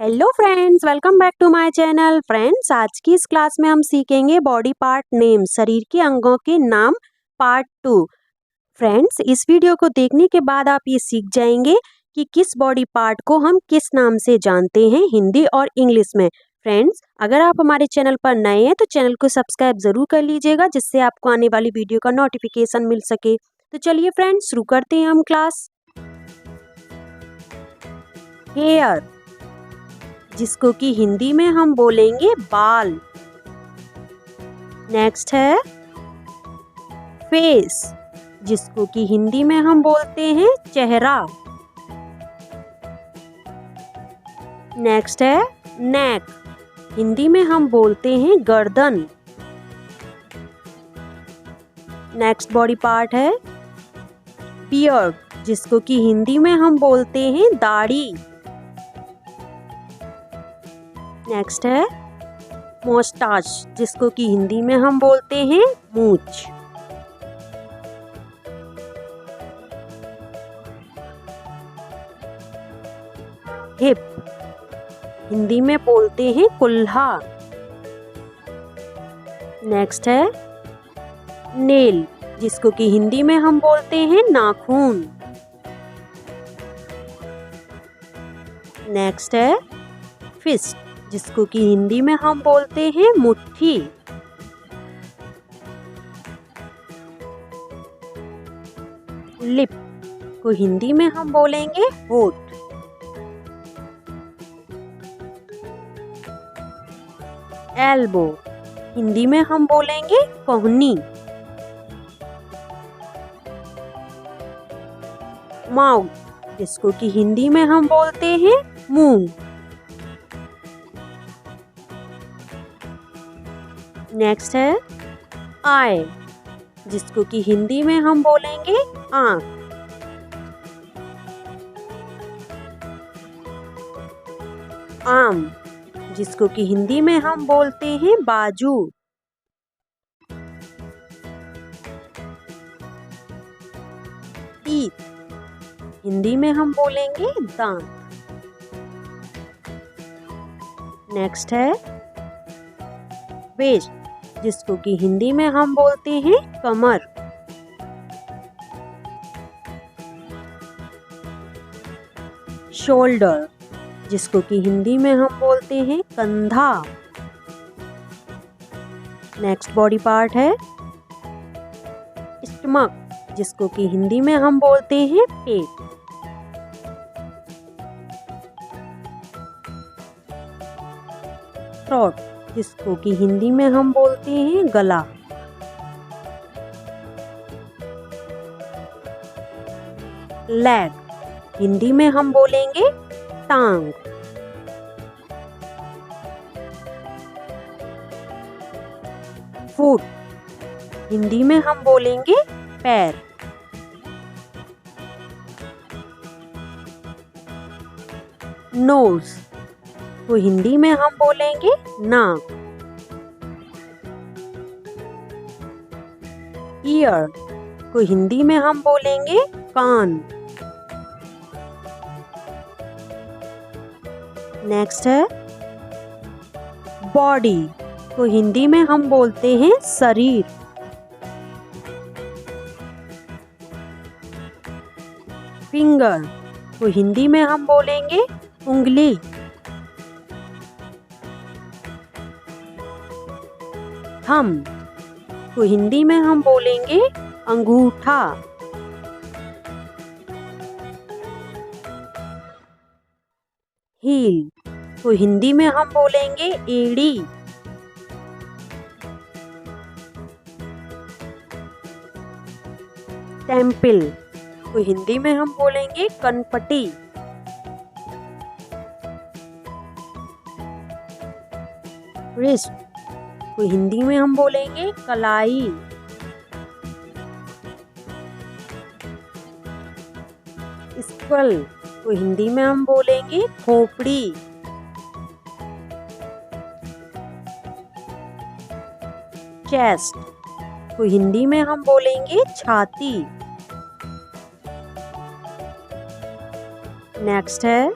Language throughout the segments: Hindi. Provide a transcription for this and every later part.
Hello friends, welcome back to my channel. Friends, आज की इस क्लास में हम सीखेंगे बॉडी पार्ट नेम, शरीर के अंगों के नाम, पार्ट 2। फ्रेंड्स, इस वीडियो को देखने के बाद आप ये सीख जाएंगे कि किस बॉडी पार्ट को हम किस नाम से जानते हैं हिंदी और इंग्लिश में। फ्रेंड्स, अगर आप हमारे चैनल पर नए हैं तो चैनल को सब्सक्राइब जरूर कर लीजिएगा, जिससे आपको आने वाली वीडियो का नोटिफिकेशन मिल सके। तो चलिए फ्रेंड्स, शुरू करते हैं हम क्लास। हेयर, जिसको कि हिंदी में हम बोलेंगे बाल। नेक्स्ट है फेस, जिसको कि हिंदी में हम बोलते हैं चेहरा। नेक्स्ट है नेक, हिंदी में हम बोलते हैं गर्दन। नेक्स्ट बॉडी पार्ट है बियर्ड, जिसको कि हिंदी में हम बोलते हैं दाढ़ी। नेक्स्ट है मोस्टाच, जिसको कि हिंदी में हम बोलते हैं मूंछ। हिप, हिंदी में बोलते हैं कुल्हा। नेक्स्ट है नेल, जिसको कि हिंदी में हम बोलते हैं नाखून। नेक्स्ट है फिस्ट, जिसको कि हिंदी में हम बोलते हैं मुट्ठी। लिप को हिंदी में हम बोलेंगे होठ। एल्बो, हिंदी में हम बोलेंगे कोहनी। माउथ, जिसको कि हिंदी में हम बोलते हैं मुंह। नेक्स्ट है आई, जिसको कि हिंदी में हम बोलेंगे आँख। आर्म, जिसको कि हिंदी में हम बोलते हैं बाजू। टीथ, हिंदी में हम बोलेंगे दांत। नेक्स्ट है वेस्ट, जिसको कि हिंदी में हम बोलते हैं कमर। शोल्डर, जिसको कि हिंदी में हम बोलते हैं कंधा। नेक्स्ट बॉडी पार्ट है स्टमक, जिसको कि हिंदी में हम बोलते हैं पेट। थ्रोट, जिसको कि हिंदी में हम बोलते हैं गला। लेग, हिंदी में हम बोलेंगे टांग। फुट, हिंदी में हम बोलेंगे पैर। नोज को हिंदी में हम बोलेंगे नाक। ईयर को हिंदी में हम बोलेंगे कान। नेक्स्ट है बॉडी को हिंदी में हम बोलते हैं शरीर। फिंगर को हिंदी में हम बोलेंगे उंगली। थंब को हिंदी में हम बोलेंगे अंगूठा। हील को हिंदी में हम बोलेंगे एड़ी। टेम्पल को हिंदी में हम बोलेंगे कनपटी। रिस्ट को हिंदी में हम बोलेंगे कलाई। स्कल को हिंदी में हम बोलेंगे खोपड़ी। चेस्ट को हिंदी में हम बोलेंगे छाती। नेक्स्ट है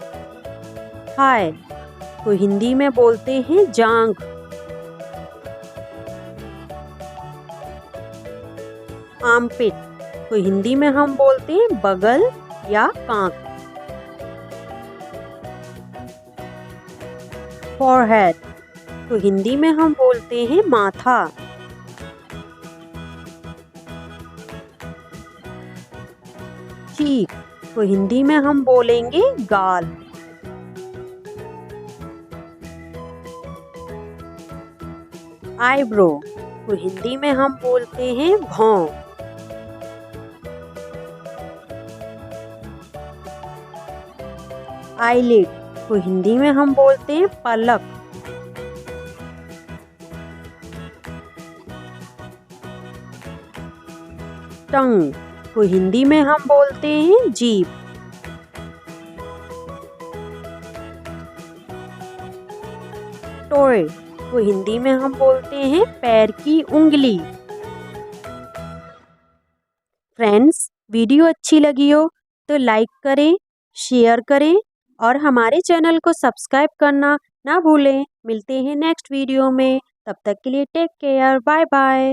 थाई को हिंदी में बोलते हैं जांघ। आर्मपिट को हिंदी में हम बोलते हैं बगल या कांख। फॉरहेड को हिंदी में हम बोलते हैं माथा। चीक को हिंदी में हम बोलेंगे गाल। आईब्रो को हिंदी में हम बोलते हैं भौं। आईलिड को हिंदी में हम बोलते हैं पलक। टंग को हिंदी में हम बोलते हैं जीभ। टोए को हिंदी में हम बोलते हैं पैर की उंगली। फ्रेंड्स, वीडियो अच्छी लगी हो तो लाइक करें, शेयर करें और हमारे चैनल को सब्सक्राइब करना ना भूलें। मिलते हैं नेक्स्ट वीडियो में, तब तक के लिए टेक केयर, बाय बाय।